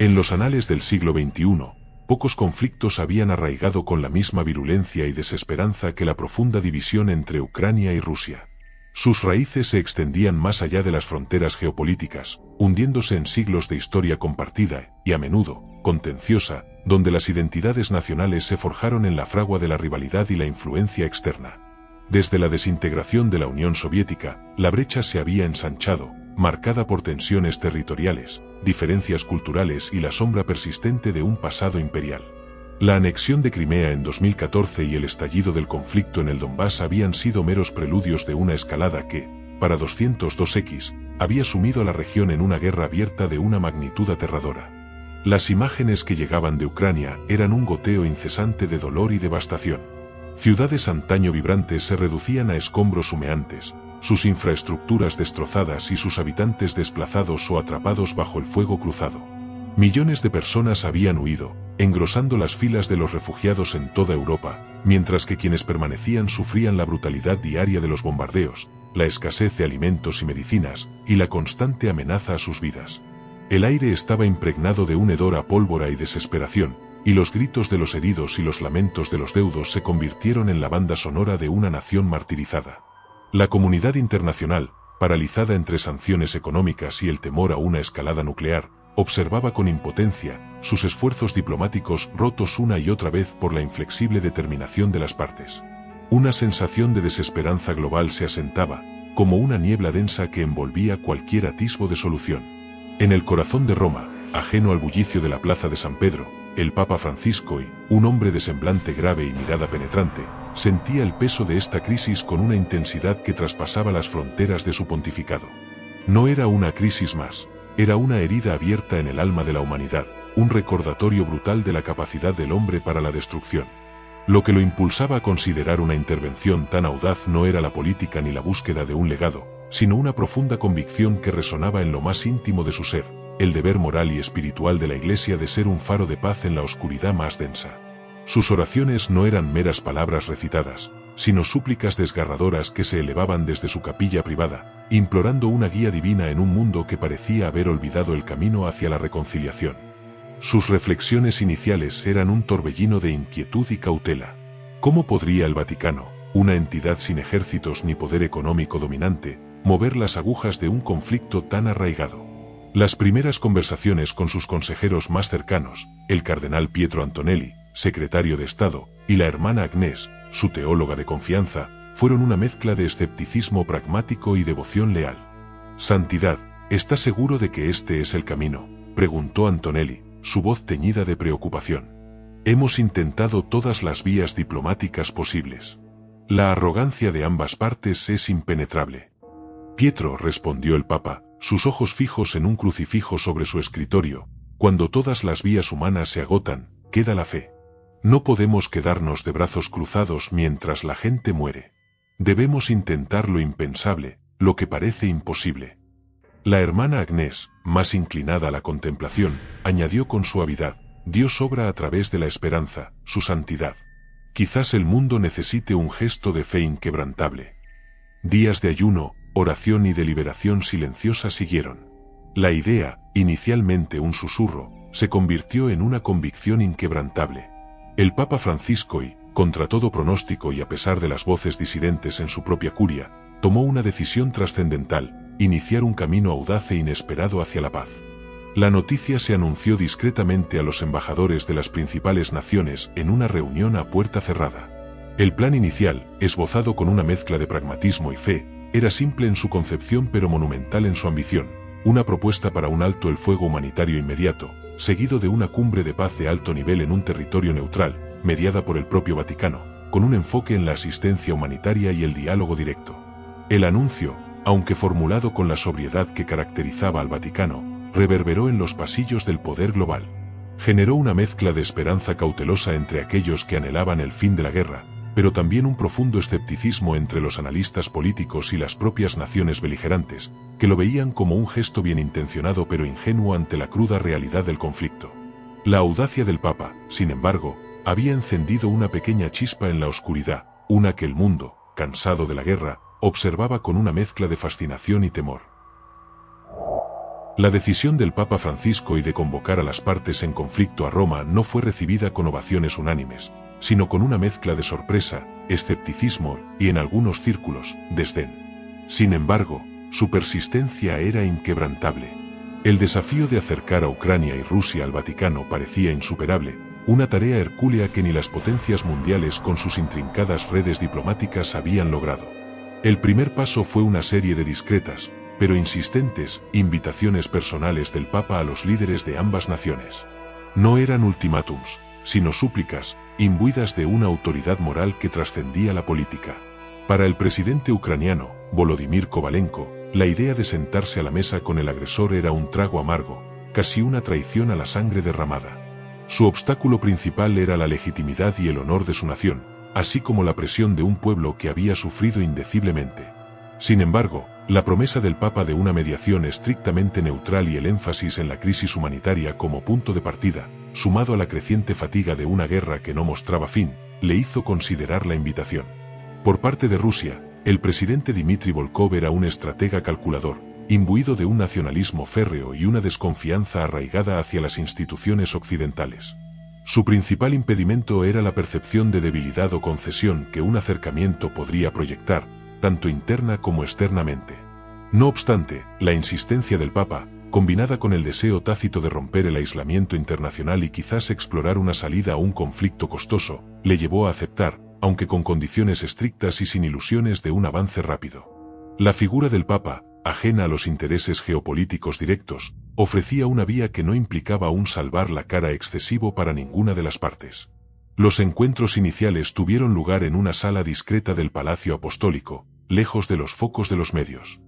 En los anales del siglo XXI, pocos conflictos habían arraigado con la misma virulencia y desesperanza que la profunda división entre Ucrania y Rusia. Sus raíces se extendían más allá de las fronteras geopolíticas, hundiéndose en siglos de historia compartida y, a menudo, contenciosa, donde las identidades nacionales se forjaron en la fragua de la rivalidad y la influencia externa. Desde la desintegración de la Unión Soviética, la brecha se había ensanchado, marcada por tensiones territoriales, diferencias culturales y la sombra persistente de un pasado imperial. La anexión de Crimea en 2014 y el estallido del conflicto en el Donbass habían sido meros preludios de una escalada que, para 202X, había sumido a la región en una guerra abierta de una magnitud aterradora. Las imágenes que llegaban de Ucrania eran un goteo incesante de dolor y devastación. Ciudades antaño vibrantes se reducían a escombros humeantes, sus infraestructuras destrozadas y sus habitantes desplazados o atrapados bajo el fuego cruzado. Millones de personas habían huido, engrosando las filas de los refugiados en toda Europa, mientras que quienes permanecían sufrían la brutalidad diaria de los bombardeos, la escasez de alimentos y medicinas, y la constante amenaza a sus vidas. El aire estaba impregnado de un hedor a pólvora y desesperación, y los gritos de los heridos y los lamentos de los deudos se convirtieron en la banda sonora de una nación martirizada. La comunidad internacional, paralizada entre sanciones económicas y el temor a una escalada nuclear, observaba con impotencia sus esfuerzos diplomáticos rotos una y otra vez por la inflexible determinación de las partes. Una sensación de desesperanza global se asentaba, como una niebla densa que envolvía cualquier atisbo de solución. En el corazón de Roma, ajeno al bullicio de la plaza de San Pedro, el Papa Francisco, un hombre de semblante grave y mirada penetrante, sentía el peso de esta crisis con una intensidad que traspasaba las fronteras de su pontificado. No era una crisis más, era una herida abierta en el alma de la humanidad, un recordatorio brutal de la capacidad del hombre para la destrucción. Lo que lo impulsaba a considerar una intervención tan audaz no era la política ni la búsqueda de un legado, sino una profunda convicción que resonaba en lo más íntimo de su ser, el deber moral y espiritual de la Iglesia de ser un faro de paz en la oscuridad más densa. Sus oraciones no eran meras palabras recitadas, sino súplicas desgarradoras que se elevaban desde su capilla privada, implorando una guía divina en un mundo que parecía haber olvidado el camino hacia la reconciliación. Sus reflexiones iniciales eran un torbellino de inquietud y cautela. ¿Cómo podría el Vaticano, una entidad sin ejércitos ni poder económico dominante, mover las agujas de un conflicto tan arraigado? Las primeras conversaciones con sus consejeros más cercanos, el cardenal Pietro Antonelli, secretario de Estado, y la hermana Agnès, su teóloga de confianza, fueron una mezcla de escepticismo pragmático y devoción leal. «Santidad, ¿está seguro de que este es el camino?», preguntó Antonelli, su voz teñida de preocupación. «Hemos intentado todas las vías diplomáticas posibles. La arrogancia de ambas partes es impenetrable». «Pietro», respondió el Papa, sus ojos fijos en un crucifijo sobre su escritorio, «cuando todas las vías humanas se agotan, queda la fe. No podemos quedarnos de brazos cruzados mientras la gente muere. Debemos intentar lo impensable, lo que parece imposible». La hermana Agnès, más inclinada a la contemplación, añadió con suavidad: «Dios obra a través de la esperanza, su santidad. Quizás el mundo necesite un gesto de fe inquebrantable». Días de ayuno, oración y deliberación silenciosa siguieron. La idea, inicialmente un susurro, se convirtió en una convicción inquebrantable. El Papa Francisco, contra todo pronóstico y a pesar de las voces disidentes en su propia curia, tomó una decisión trascendental: iniciar un camino audaz e inesperado hacia la paz. La noticia se anunció discretamente a los embajadores de las principales naciones en una reunión a puerta cerrada. El plan inicial, esbozado con una mezcla de pragmatismo y fe, era simple en su concepción pero monumental en su ambición: una propuesta para un alto el fuego humanitario inmediato, seguido de una cumbre de paz de alto nivel en un territorio neutral, mediada por el propio Vaticano, con un enfoque en la asistencia humanitaria y el diálogo directo. El anuncio, aunque formulado con la sobriedad que caracterizaba al Vaticano, reverberó en los pasillos del poder global. Generó una mezcla de esperanza cautelosa entre aquellos que anhelaban el fin de la guerra, pero también un profundo escepticismo entre los analistas políticos y las propias naciones beligerantes, que lo veían como un gesto bien intencionado pero ingenuo ante la cruda realidad del conflicto. La audacia del Papa, sin embargo, había encendido una pequeña chispa en la oscuridad, una que el mundo, cansado de la guerra, observaba con una mezcla de fascinación y temor. La decisión del Papa Francisco y de convocar a las partes en conflicto a Roma no fue recibida con ovaciones unánimes, sino con una mezcla de sorpresa, escepticismo y, en algunos círculos, desdén. Sin embargo, su persistencia era inquebrantable. El desafío de acercar a Ucrania y Rusia al Vaticano parecía insuperable, una tarea hercúlea que ni las potencias mundiales con sus intrincadas redes diplomáticas habían logrado. El primer paso fue una serie de discretas, pero insistentes, invitaciones personales del Papa a los líderes de ambas naciones. No eran ultimátums, sino súplicas, imbuidas de una autoridad moral que trascendía la política. Para el presidente ucraniano, Volodymyr Kovalenko, la idea de sentarse a la mesa con el agresor era un trago amargo, casi una traición a la sangre derramada. Su obstáculo principal era la legitimidad y el honor de su nación, así como la presión de un pueblo que había sufrido indeciblemente. Sin embargo, la promesa del Papa de una mediación estrictamente neutral y el énfasis en la crisis humanitaria como punto de partida, sumado a la creciente fatiga de una guerra que no mostraba fin, le hizo considerar la invitación. Por parte de Rusia, el presidente Dmitry Volkov era un estratega calculador, imbuido de un nacionalismo férreo y una desconfianza arraigada hacia las instituciones occidentales. Su principal impedimento era la percepción de debilidad o concesión que un acercamiento podría proyectar, tanto interna como externamente. No obstante, la insistencia del Papa, combinada con el deseo tácito de romper el aislamiento internacional y quizás explorar una salida a un conflicto costoso, le llevó a aceptar, aunque con condiciones estrictas y sin ilusiones de un avance rápido. La figura del Papa, ajena a los intereses geopolíticos directos, ofrecía una vía que no implicaba un salvar la cara excesivo para ninguna de las partes. Los encuentros iniciales tuvieron lugar en una sala discreta del Palacio Apostólico, lejos de los focos de los medios.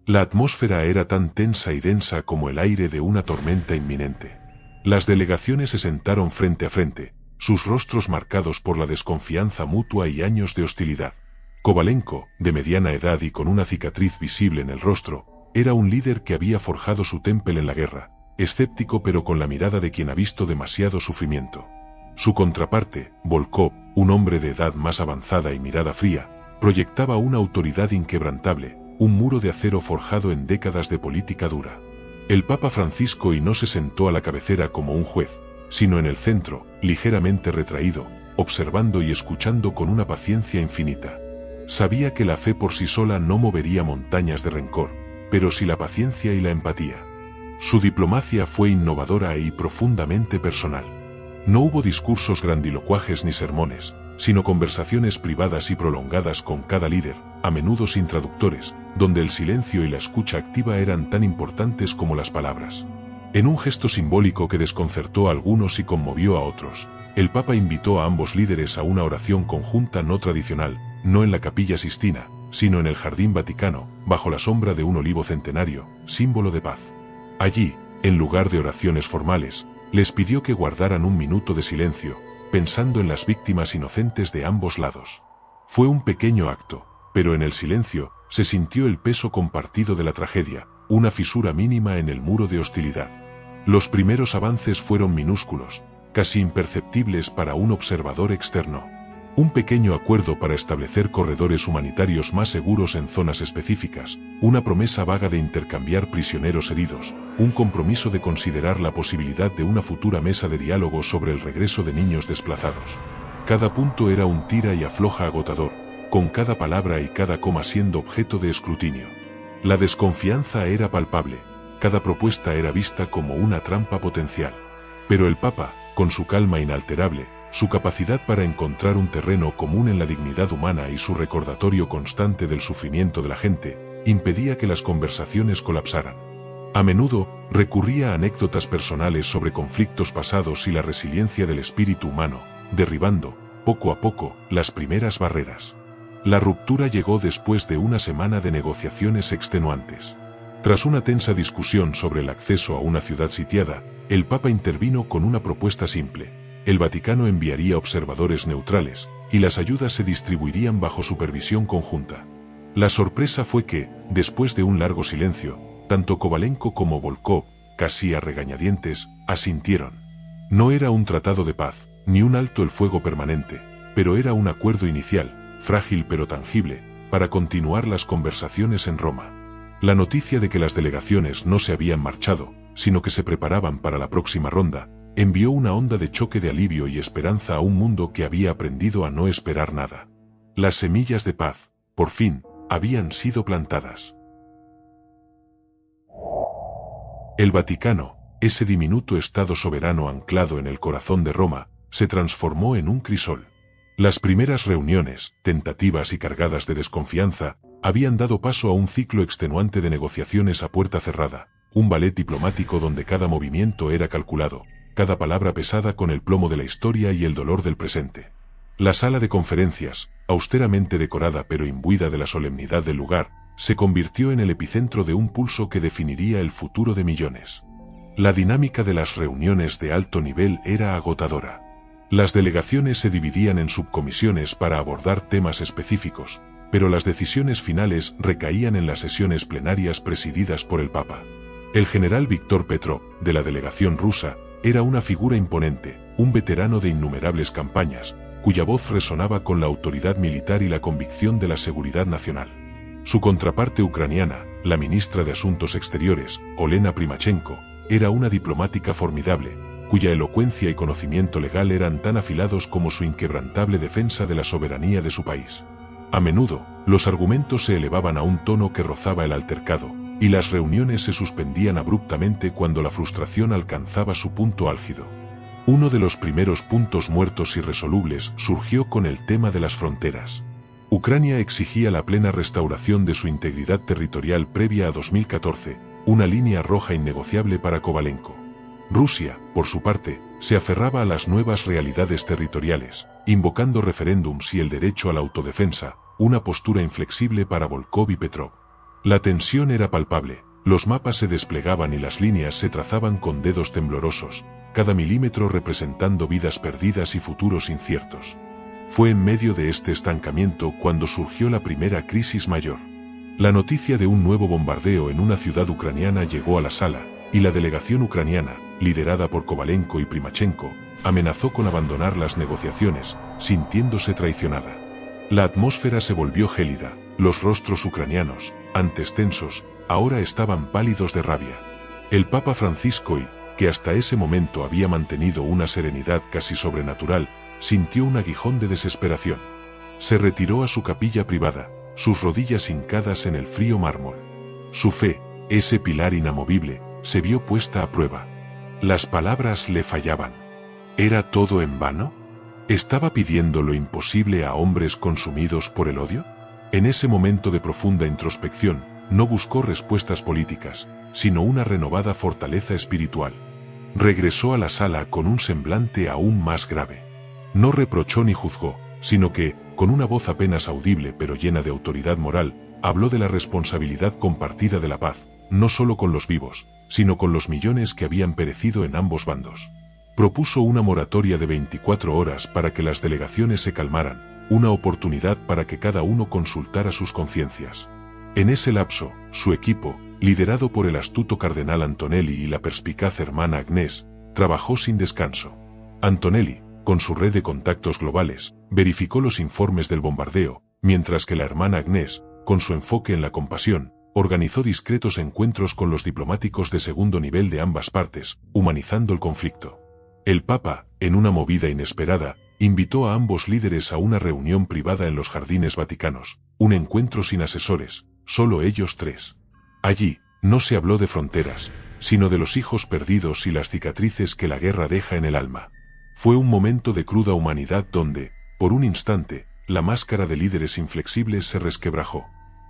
La atmósfera era tan tensa y densa como el aire de una tormenta inminente. Las delegaciones se sentaron frente a frente, sus rostros marcados por la desconfianza mutua y años de hostilidad. Kovalenko, de mediana edad y con una cicatriz visible en el rostro, era un líder que había forjado su temple en la guerra, escéptico pero con la mirada de quien ha visto demasiado sufrimiento. Su contraparte, Volkov, un hombre de edad más avanzada y mirada fría, proyectaba una autoridad inquebrantable, un muro de acero forjado en décadas de política dura. El Papa Francisco y no se sentó a la cabecera como un juez, sino en el centro, ligeramente retraído, observando y escuchando con una paciencia infinita. Sabía que la fe por sí sola no movería montañas de rencor, pero sí la paciencia y la empatía. Su diplomacia fue innovadora y profundamente personal. No hubo discursos grandilocuajes ni sermones, sino conversaciones privadas y prolongadas con cada líder, a menudo sin traductores, donde el silencio y la escucha activa eran tan importantes como las palabras. En un gesto simbólico que desconcertó a algunos y conmovió a otros, el Papa invitó a ambos líderes a una oración conjunta no tradicional, no en la Capilla Sistina, sino en el Jardín Vaticano, bajo la sombra de un olivo centenario, símbolo de paz. Allí, en lugar de oraciones formales, les pidió que guardaran un minuto de silencio, pensando en las víctimas inocentes de ambos lados. Fue un pequeño acto, pero en el silencio se sintió el peso compartido de la tragedia, una fisura mínima en el muro de hostilidad. Los primeros avances fueron minúsculos, casi imperceptibles para un observador externo. Un pequeño acuerdo para establecer corredores humanitarios más seguros en zonas específicas, una promesa vaga de intercambiar prisioneros heridos, un compromiso de considerar la posibilidad de una futura mesa de diálogo sobre el regreso de niños desplazados. Cada punto era un tira y afloja agotador, con cada palabra y cada coma siendo objeto de escrutinio. La desconfianza era palpable, cada propuesta era vista como una trampa potencial. Pero el Papa, con su calma inalterable, su capacidad para encontrar un terreno común en la dignidad humana y su recordatorio constante del sufrimiento de la gente, impedía que las conversaciones colapsaran. A menudo, recurría a anécdotas personales sobre conflictos pasados y la resiliencia del espíritu humano, derribando, poco a poco, las primeras barreras. La ruptura llegó después de una semana de negociaciones extenuantes. Tras una tensa discusión sobre el acceso a una ciudad sitiada, el Papa intervino con una propuesta simple. El Vaticano enviaría observadores neutrales, y las ayudas se distribuirían bajo supervisión conjunta. La sorpresa fue que, después de un largo silencio, tanto Kovalenko como Volkov, casi a regañadientes, asintieron. No era un tratado de paz, ni un alto el fuego permanente, pero era un acuerdo inicial, frágil pero tangible, para continuar las conversaciones en Roma. La noticia de que las delegaciones no se habían marchado, sino que se preparaban para la próxima ronda, envió una onda de choque de alivio y esperanza a un mundo que había aprendido a no esperar nada. Las semillas de paz, por fin, habían sido plantadas. El Vaticano, ese diminuto estado soberano anclado en el corazón de Roma, se transformó en un crisol. Las primeras reuniones, tentativas y cargadas de desconfianza, habían dado paso a un ciclo extenuante de negociaciones a puerta cerrada, un ballet diplomático donde cada movimiento era calculado, cada palabra pesada con el plomo de la historia y el dolor del presente. La sala de conferencias, austeramente decorada pero imbuida de la solemnidad del lugar, se convirtió en el epicentro de un pulso que definiría el futuro de millones. La dinámica de las reuniones de alto nivel era agotadora. Las delegaciones se dividían en subcomisiones para abordar temas específicos, pero las decisiones finales recaían en las sesiones plenarias presididas por el Papa. El general Víktor Petrov, de la delegación rusa, era una figura imponente, un veterano de innumerables campañas, cuya voz resonaba con la autoridad militar y la convicción de la seguridad nacional. Su contraparte ucraniana, la ministra de Asuntos Exteriores, Olena Primachenko, era una diplomática formidable, cuya elocuencia y conocimiento legal eran tan afilados como su inquebrantable defensa de la soberanía de su país. A menudo, los argumentos se elevaban a un tono que rozaba el altercado, y las reuniones se suspendían abruptamente cuando la frustración alcanzaba su punto álgido. Uno de los primeros puntos muertos irresolubles surgió con el tema de las fronteras. Ucrania exigía la plena restauración de su integridad territorial previa a 2014, una línea roja innegociable para Kovalenko. Rusia, por su parte, se aferraba a las nuevas realidades territoriales, invocando referéndums y el derecho a la autodefensa, una postura inflexible para Volkov y Petrov. La tensión era palpable, los mapas se desplegaban y las líneas se trazaban con dedos temblorosos, cada milímetro representando vidas perdidas y futuros inciertos. Fue en medio de este estancamiento cuando surgió la primera crisis mayor. La noticia de un nuevo bombardeo en una ciudad ucraniana llegó a la sala, y la delegación ucraniana, liderada por Kovalenko y Primachenko, amenazó con abandonar las negociaciones, sintiéndose traicionada. La atmósfera se volvió gélida, los rostros ucranianos, antes tensos, ahora estaban pálidos de rabia. El Papa Francisco, que hasta ese momento había mantenido una serenidad casi sobrenatural, sintió un aguijón de desesperación. Se retiró a su capilla privada, sus rodillas hincadas en el frío mármol. Su fe, ese pilar inamovible, se vio puesta a prueba. Las palabras le fallaban. ¿Era todo en vano? ¿Estaba pidiendo lo imposible a hombres consumidos por el odio? En ese momento de profunda introspección, no buscó respuestas políticas, sino una renovada fortaleza espiritual. Regresó a la sala con un semblante aún más grave. No reprochó ni juzgó, sino que, con una voz apenas audible pero llena de autoridad moral, habló de la responsabilidad compartida de la paz, no solo con los vivos, sino con los millones que habían perecido en ambos bandos. Propuso una moratoria de 24 horas para que las delegaciones se calmaran, una oportunidad para que cada uno consultara sus conciencias. En ese lapso, su equipo, liderado por el astuto cardenal Antonelli y la perspicaz hermana Agnès, trabajó sin descanso. Antonelli, con su red de contactos globales, verificó los informes del bombardeo, mientras que la hermana Agnès, con su enfoque en la compasión, organizó discretos encuentros con los diplomáticos de segundo nivel de ambas partes, humanizando el conflicto. El Papa, en una movida inesperada, invitó a ambos líderes a una reunión privada en los jardines vaticanos, un encuentro sin asesores, solo ellos tres. Allí, no se habló de fronteras, sino de los hijos perdidos y las cicatrices que la guerra deja en el alma. Fue un momento de cruda humanidad donde, por un instante, la máscara de líderes inflexibles se resquebrajó.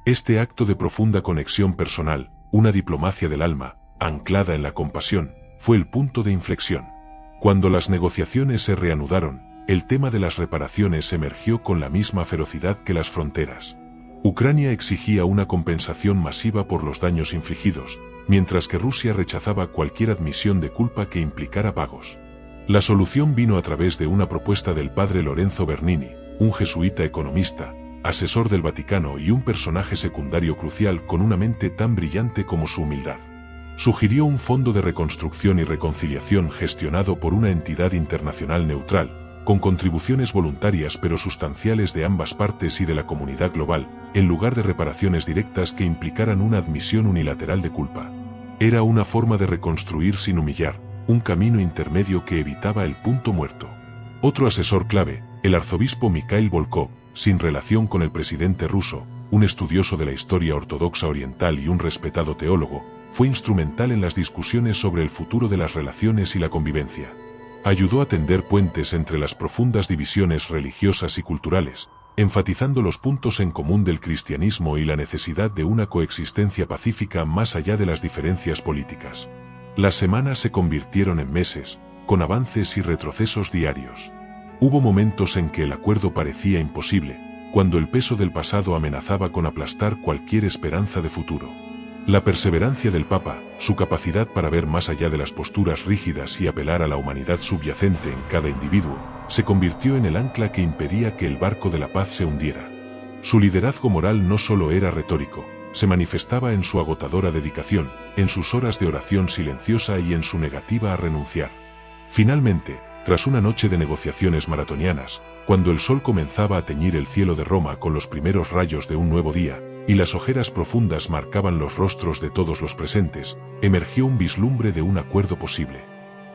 Este acto de profunda conexión personal, una diplomacia del alma, anclada en la compasión, fue el punto de inflexión. Cuando las negociaciones se reanudaron, el tema de las reparaciones emergió con la misma ferocidad que las fronteras. Ucrania exigía una compensación masiva por los daños infligidos, mientras que Rusia rechazaba cualquier admisión de culpa que implicara pagos. La solución vino a través de una propuesta del padre Lorenzo Bernini, un jesuita economista, asesor del Vaticano y un personaje secundario crucial con una mente tan brillante como su humildad. Sugirió un fondo de reconstrucción y reconciliación gestionado por una entidad internacional neutral, con contribuciones voluntarias pero sustanciales de ambas partes y de la comunidad global, en lugar de reparaciones directas que implicaran una admisión unilateral de culpa. Era una forma de reconstruir sin humillar, un camino intermedio que evitaba el punto muerto. Otro asesor clave, el arzobispo Mikhail Volkov, sin relación con el presidente ruso, un estudioso de la historia ortodoxa oriental y un respetado teólogo, fue instrumental en las discusiones sobre el futuro de las relaciones y la convivencia. Ayudó a tender puentes entre las profundas divisiones religiosas y culturales, enfatizando los puntos en común del cristianismo y la necesidad de una coexistencia pacífica más allá de las diferencias políticas. Las semanas se convirtieron en meses, con avances y retrocesos diarios. Hubo momentos en que el acuerdo parecía imposible, cuando el peso del pasado amenazaba con aplastar cualquier esperanza de futuro. La perseverancia del Papa, su capacidad para ver más allá de las posturas rígidas y apelar a la humanidad subyacente en cada individuo, se convirtió en el ancla que impedía que el barco de la paz se hundiera. Su liderazgo moral no solo era retórico, se manifestaba en su agotadora dedicación, en sus horas de oración silenciosa y en su negativa a renunciar. Finalmente, tras una noche de negociaciones maratonianas, cuando el sol comenzaba a teñir el cielo de Roma con los primeros rayos de un nuevo día, y las ojeras profundas marcaban los rostros de todos los presentes, emergió un vislumbre de un acuerdo posible.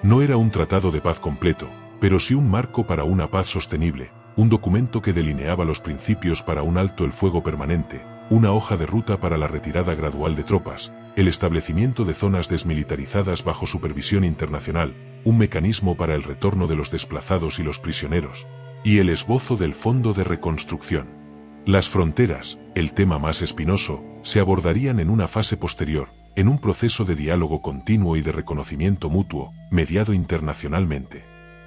No era un tratado de paz completo, pero sí un marco para una paz sostenible, un documento que delineaba los principios para un alto el fuego permanente, una hoja de ruta para la retirada gradual de tropas, el establecimiento de zonas desmilitarizadas bajo supervisión internacional, un mecanismo para el retorno de los desplazados y los prisioneros, y el esbozo del Fondo de Reconstrucción. Las fronteras, el tema más espinoso, se abordarían en una fase posterior, en un proceso de diálogo continuo y de reconocimiento mutuo, mediado internacionalmente.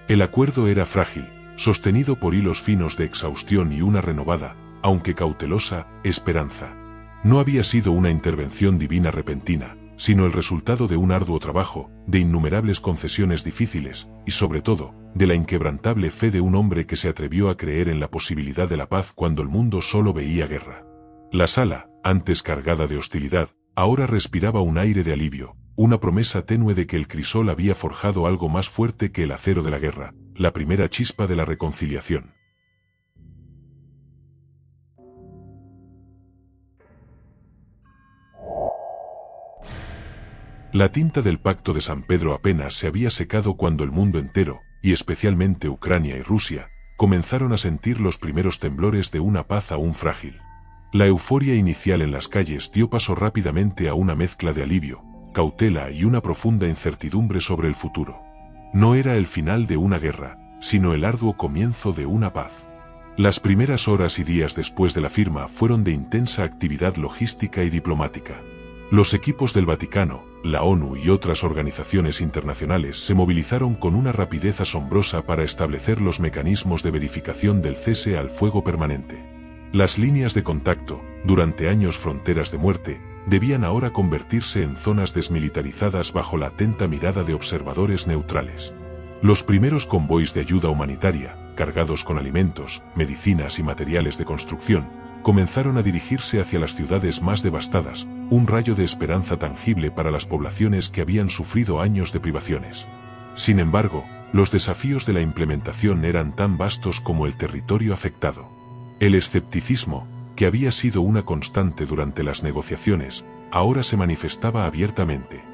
El acuerdo era frágil, sostenido por hilos finos de exhaustión y una renovada, aunque cautelosa, esperanza. No había sido una intervención divina repentina, sino el resultado de un arduo trabajo, de innumerables concesiones difíciles, y sobre todo, de la inquebrantable fe de un hombre que se atrevió a creer en la posibilidad de la paz cuando el mundo solo veía guerra. La sala, antes cargada de hostilidad, ahora respiraba un aire de alivio, una promesa tenue de que el crisol había forjado algo más fuerte que el acero de la guerra, la primera chispa de la reconciliación. La tinta del Pacto de San Pedro apenas se había secado cuando el mundo entero, y especialmente Ucrania y Rusia, comenzaron a sentir los primeros temblores de una paz aún frágil. La euforia inicial en las calles dio paso rápidamente a una mezcla de alivio, cautela y una profunda incertidumbre sobre el futuro. No era el final de una guerra, sino el arduo comienzo de una paz. Las primeras horas y días después de la firma fueron de intensa actividad logística y diplomática. Los equipos del Vaticano, la ONU y otras organizaciones internacionales se movilizaron con una rapidez asombrosa para establecer los mecanismos de verificación del cese al fuego permanente. Las líneas de contacto, durante años fronteras de muerte, debían ahora convertirse en zonas desmilitarizadas bajo la atenta mirada de observadores neutrales. Los primeros convoys de ayuda humanitaria, cargados con alimentos, medicinas y materiales de construcción, comenzaron a dirigirse hacia las ciudades más devastadas, un rayo de esperanza tangible para las poblaciones que habían sufrido años de privaciones. Sin embargo, los desafíos de la implementación eran tan vastos como el territorio afectado. El escepticismo, que había sido una constante durante las negociaciones, ahora se manifestaba abiertamente.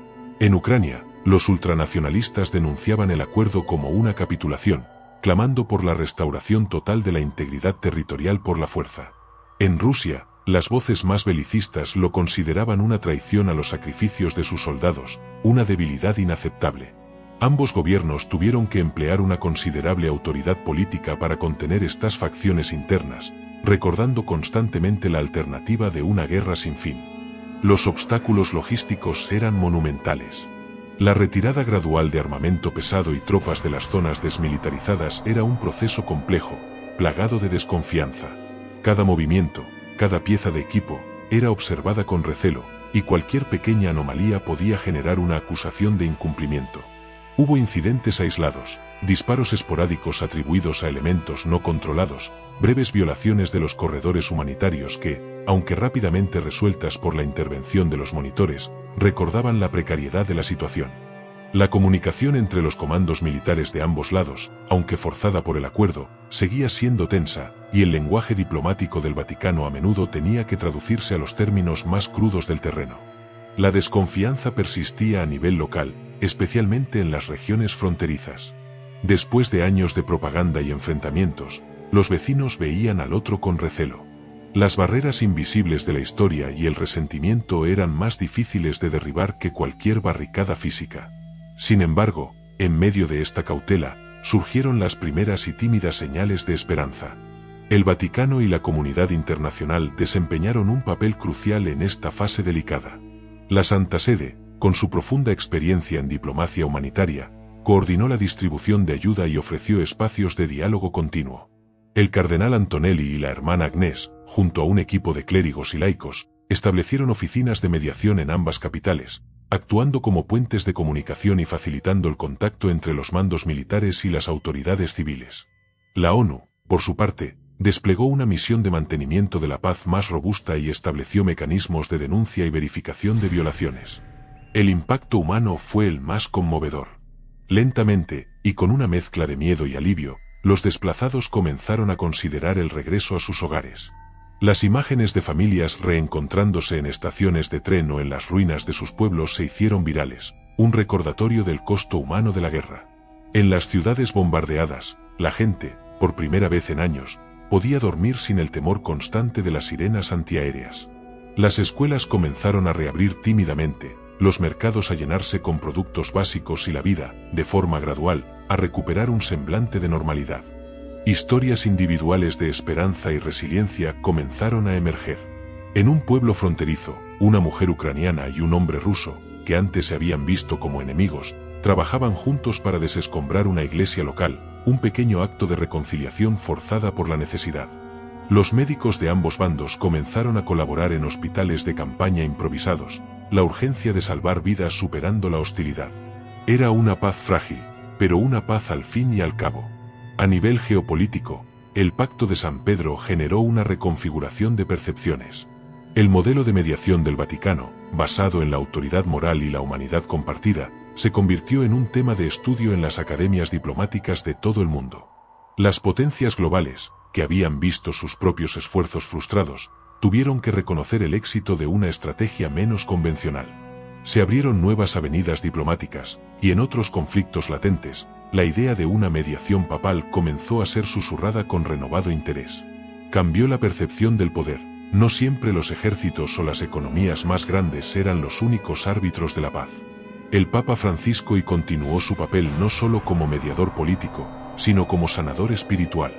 En Ucrania, los ultranacionalistas denunciaban el acuerdo como una capitulación, clamando por la restauración total de la integridad territorial por la fuerza. En Rusia, las voces más belicistas lo consideraban una traición a los sacrificios de sus soldados, una debilidad inaceptable. Ambos gobiernos tuvieron que emplear una considerable autoridad política para contener estas facciones internas, recordando constantemente la alternativa de una guerra sin fin. Los obstáculos logísticos eran monumentales. La retirada gradual de armamento pesado y tropas de las zonas desmilitarizadas era un proceso complejo, plagado de desconfianza. Cada movimiento, cada pieza de equipo, era observada con recelo, y cualquier pequeña anomalía podía generar una acusación de incumplimiento. Hubo incidentes aislados, disparos esporádicos atribuidos a elementos no controlados, breves violaciones de los corredores humanitarios que, aunque rápidamente resueltas por la intervención de los monitores, recordaban la precariedad de la situación. La comunicación entre los comandos militares de ambos lados, aunque forzada por el acuerdo, seguía siendo tensa, y el lenguaje diplomático del Vaticano a menudo tenía que traducirse a los términos más crudos del terreno. La desconfianza persistía a nivel local, especialmente en las regiones fronterizas. Después de años de propaganda y enfrentamientos, los vecinos veían al otro con recelo. Las barreras invisibles de la historia y el resentimiento eran más difíciles de derribar que cualquier barricada física. Sin embargo, en medio de esta cautela, surgieron las primeras y tímidas señales de esperanza. El Vaticano y la comunidad internacional desempeñaron un papel crucial en esta fase delicada. La Santa Sede, con su profunda experiencia en diplomacia humanitaria, coordinó la distribución de ayuda y ofreció espacios de diálogo continuo. El cardenal Antonelli y la hermana Agnès, junto a un equipo de clérigos y laicos, establecieron oficinas de mediación en ambas capitales, actuando como puentes de comunicación y facilitando el contacto entre los mandos militares y las autoridades civiles. La ONU, por su parte, desplegó una misión de mantenimiento de la paz más robusta y estableció mecanismos de denuncia y verificación de violaciones. El impacto humano fue el más conmovedor. Lentamente, y con una mezcla de miedo y alivio, los desplazados comenzaron a considerar el regreso a sus hogares. Las imágenes de familias reencontrándose en estaciones de tren o en las ruinas de sus pueblos se hicieron virales, un recordatorio del costo humano de la guerra. En las ciudades bombardeadas, la gente, por primera vez en años, podía dormir sin el temor constante de las sirenas antiaéreas. Las escuelas comenzaron a reabrir tímidamente, los mercados a llenarse con productos básicos y la vida, de forma gradual, a recuperar un semblante de normalidad. Historias individuales de esperanza y resiliencia comenzaron a emerger. En un pueblo fronterizo, una mujer ucraniana y un hombre ruso, que antes se habían visto como enemigos, trabajaban juntos para desescombrar una iglesia local, un pequeño acto de reconciliación forzada por la necesidad. Los médicos de ambos bandos comenzaron a colaborar en hospitales de campaña improvisados, la urgencia de salvar vidas superando la hostilidad. Era una paz frágil, pero una paz al fin y al cabo. A nivel geopolítico, el Pacto de San Pedro generó una reconfiguración de percepciones. El modelo de mediación del Vaticano, basado en la autoridad moral y la humanidad compartida, se convirtió en un tema de estudio en las academias diplomáticas de todo el mundo. Las potencias globales, que habían visto sus propios esfuerzos frustrados, tuvieron que reconocer el éxito de una estrategia menos convencional. Se abrieron nuevas avenidas diplomáticas, y en otros conflictos latentes, la idea de una mediación papal comenzó a ser susurrada con renovado interés. Cambió la percepción del poder. No siempre los ejércitos o las economías más grandes eran los únicos árbitros de la paz. El Papa Francisco continuó su papel no solo como mediador político, sino como sanador espiritual.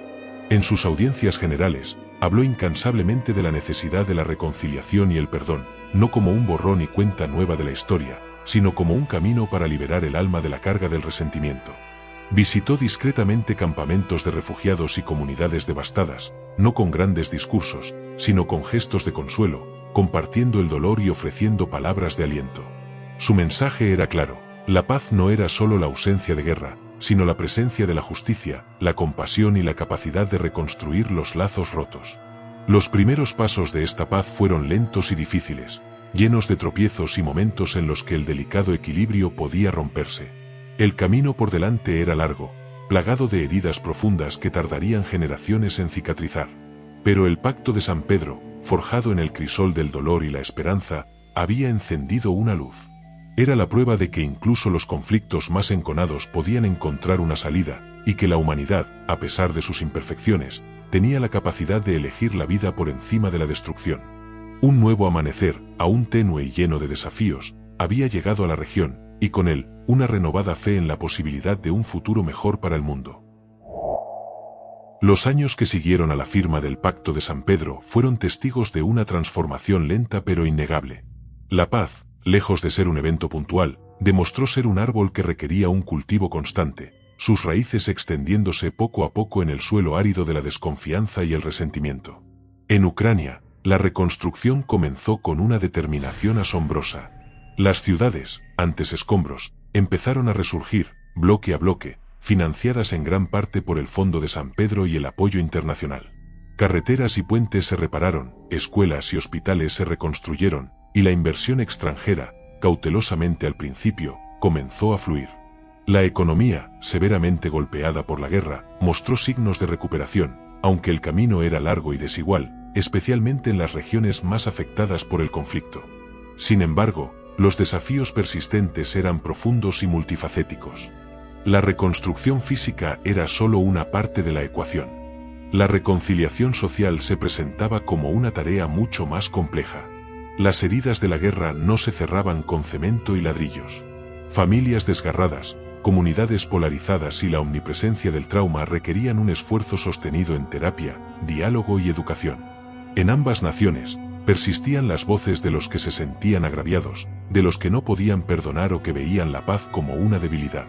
En sus audiencias generales, habló incansablemente de la necesidad de la reconciliación y el perdón, no como un borrón y cuenta nueva de la historia, sino como un camino para liberar el alma de la carga del resentimiento. Visitó discretamente campamentos de refugiados y comunidades devastadas, no con grandes discursos, sino con gestos de consuelo, compartiendo el dolor y ofreciendo palabras de aliento. Su mensaje era claro: la paz no era solo la ausencia de guerra, sino la presencia de la justicia, la compasión y la capacidad de reconstruir los lazos rotos. Los primeros pasos de esta paz fueron lentos y difíciles, llenos de tropiezos y momentos en los que el delicado equilibrio podía romperse. El camino por delante era largo, plagado de heridas profundas que tardarían generaciones en cicatrizar. Pero el Pacto de San Pedro, forjado en el crisol del dolor y la esperanza, había encendido una luz. Era la prueba de que incluso los conflictos más enconados podían encontrar una salida, y que la humanidad, a pesar de sus imperfecciones, tenía la capacidad de elegir la vida por encima de la destrucción. Un nuevo amanecer, aún tenue y lleno de desafíos, había llegado a la región, y con él, una renovada fe en la posibilidad de un futuro mejor para el mundo. Los años que siguieron a la firma del Pacto de San Pedro fueron testigos de una transformación lenta pero innegable. La paz, lejos de ser un evento puntual, demostró ser un árbol que requería un cultivo constante, sus raíces extendiéndose poco a poco en el suelo árido de la desconfianza y el resentimiento. En Ucrania, la reconstrucción comenzó con una determinación asombrosa. Las ciudades, antes escombros, empezaron a resurgir, bloque a bloque, financiadas en gran parte por el Fondo de San Pedro y el apoyo internacional. Carreteras y puentes se repararon, escuelas y hospitales se reconstruyeron, y la inversión extranjera, cautelosamente al principio, comenzó a fluir. La economía, severamente golpeada por la guerra, mostró signos de recuperación, aunque el camino era largo y desigual, especialmente en las regiones más afectadas por el conflicto. Sin embargo, los desafíos persistentes eran profundos y multifacéticos. La reconstrucción física era solo una parte de la ecuación. La reconciliación social se presentaba como una tarea mucho más compleja. Las heridas de la guerra no se cerraban con cemento y ladrillos. Familias desgarradas, comunidades polarizadas y la omnipresencia del trauma requerían un esfuerzo sostenido en terapia, diálogo y educación. En ambas naciones, persistían las voces de los que se sentían agraviados, de los que no podían perdonar o que veían la paz como una debilidad.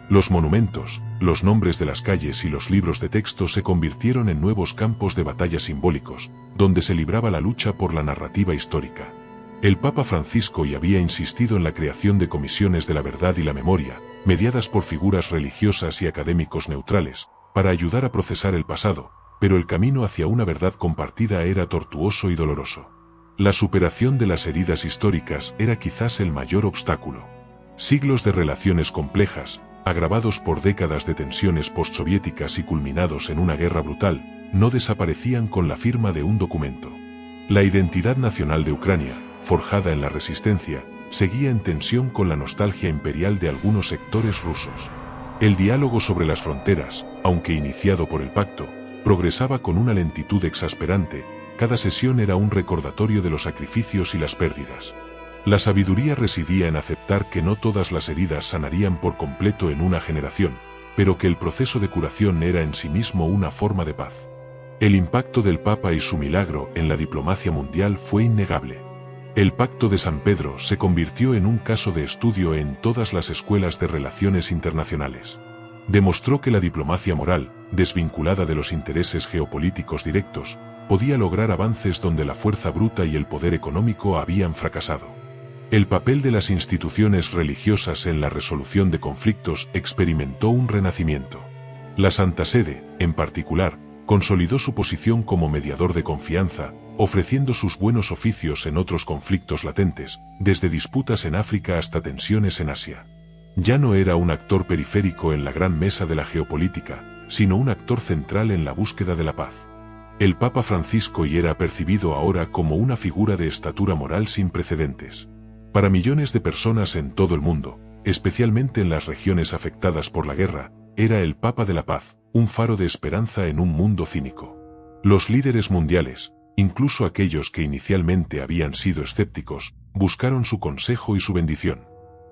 Los monumentos, los nombres de las calles y los libros de texto se convirtieron en nuevos campos de batalla simbólicos, donde se libraba la lucha por la narrativa histórica. El Papa Francisco ya había insistido en la creación de comisiones de la verdad y la memoria, mediadas por figuras religiosas y académicos neutrales, para ayudar a procesar el pasado, pero el camino hacia una verdad compartida era tortuoso y doloroso. La superación de las heridas históricas era quizás el mayor obstáculo. Siglos de relaciones complejas, agravados por décadas de tensiones postsoviéticas y culminados en una guerra brutal, no desaparecían con la firma de un documento. La identidad nacional de Ucrania, forjada en la resistencia, seguía en tensión con la nostalgia imperial de algunos sectores rusos. El diálogo sobre las fronteras, aunque iniciado por el pacto, progresaba con una lentitud exasperante. Cada sesión era un recordatorio de los sacrificios y las pérdidas. La sabiduría residía en aceptar que no todas las heridas sanarían por completo en una generación, pero que el proceso de curación era en sí mismo una forma de paz. El impacto del Papa y su milagro en la diplomacia mundial fue innegable. El Pacto de San Pedro se convirtió en un caso de estudio en todas las escuelas de relaciones internacionales. Demostró que la diplomacia moral, desvinculada de los intereses geopolíticos directos, podía lograr avances donde la fuerza bruta y el poder económico habían fracasado. El papel de las instituciones religiosas en la resolución de conflictos experimentó un renacimiento. La Santa Sede, en particular, consolidó su posición como mediador de confianza, ofreciendo sus buenos oficios en otros conflictos latentes, desde disputas en África hasta tensiones en Asia. Ya no era un actor periférico en la gran mesa de la geopolítica, sino un actor central en la búsqueda de la paz. El Papa Francisco ya era percibido ahora como una figura de estatura moral sin precedentes. Para millones de personas en todo el mundo, especialmente en las regiones afectadas por la guerra, era el Papa de la Paz, un faro de esperanza en un mundo cínico. Los líderes mundiales, incluso aquellos que inicialmente habían sido escépticos, buscaron su consejo y su bendición.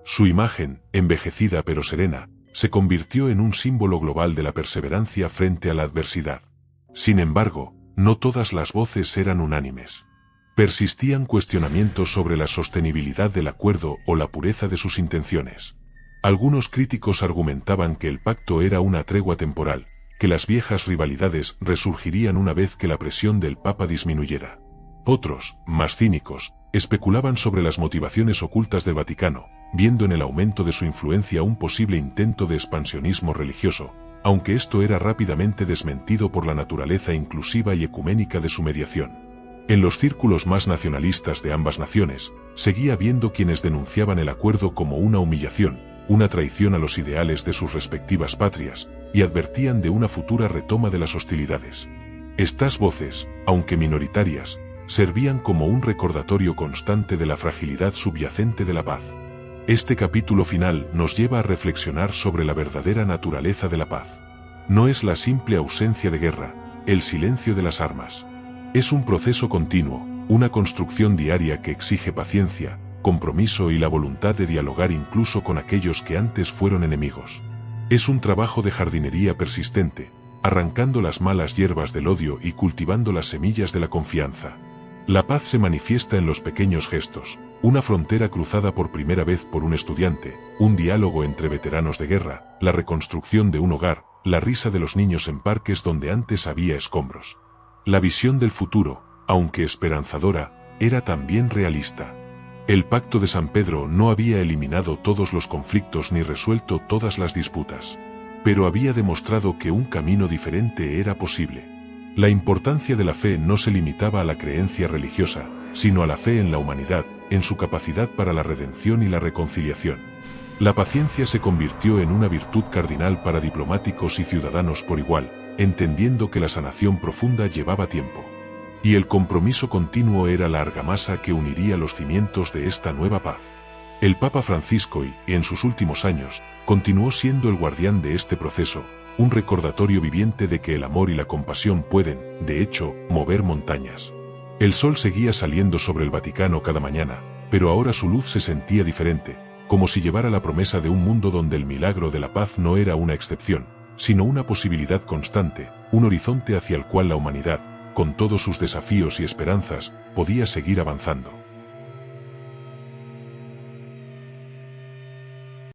Su imagen, envejecida pero serena, se convirtió en un símbolo global de la perseverancia frente a la adversidad. Sin embargo, no todas las voces eran unánimes. Persistían cuestionamientos sobre la sostenibilidad del acuerdo o la pureza de sus intenciones. Algunos críticos argumentaban que el pacto era una tregua temporal, que las viejas rivalidades resurgirían una vez que la presión del Papa disminuyera. Otros, más cínicos, especulaban sobre las motivaciones ocultas del Vaticano, viendo en el aumento de su influencia un posible intento de expansionismo religioso, aunque esto era rápidamente desmentido por la naturaleza inclusiva y ecuménica de su mediación. En los círculos más nacionalistas de ambas naciones, seguía habiendo quienes denunciaban el acuerdo como una humillación, una traición a los ideales de sus respectivas patrias, y advertían de una futura retoma de las hostilidades. Estas voces, aunque minoritarias, servían como un recordatorio constante de la fragilidad subyacente de la paz. Este capítulo final nos lleva a reflexionar sobre la verdadera naturaleza de la paz. No es la simple ausencia de guerra, el silencio de las armas. Es un proceso continuo, una construcción diaria que exige paciencia, compromiso y la voluntad de dialogar incluso con aquellos que antes fueron enemigos. Es un trabajo de jardinería persistente, arrancando las malas hierbas del odio y cultivando las semillas de la confianza. La paz se manifiesta en los pequeños gestos, una frontera cruzada por primera vez por un estudiante, un diálogo entre veteranos de guerra, la reconstrucción de un hogar, la risa de los niños en parques donde antes había escombros. La visión del futuro, aunque esperanzadora, era también realista. El Pacto de San Pedro no había eliminado todos los conflictos ni resuelto todas las disputas, pero había demostrado que un camino diferente era posible. La importancia de la fe no se limitaba a la creencia religiosa, sino a la fe en la humanidad, en su capacidad para la redención y la reconciliación. La paciencia se convirtió en una virtud cardinal para diplomáticos y ciudadanos por igual, entendiendo que la sanación profunda llevaba tiempo. Y el compromiso continuo era la argamasa que uniría los cimientos de esta nueva paz. El Papa Francisco en sus últimos años, continuó siendo el guardián de este proceso, un recordatorio viviente de que el amor y la compasión pueden, de hecho, mover montañas. El sol seguía saliendo sobre el Vaticano cada mañana, pero ahora su luz se sentía diferente, como si llevara la promesa de un mundo donde el milagro de la paz no era una excepción, sino una posibilidad constante, un horizonte hacia el cual la humanidad, con todos sus desafíos y esperanzas, podía seguir avanzando.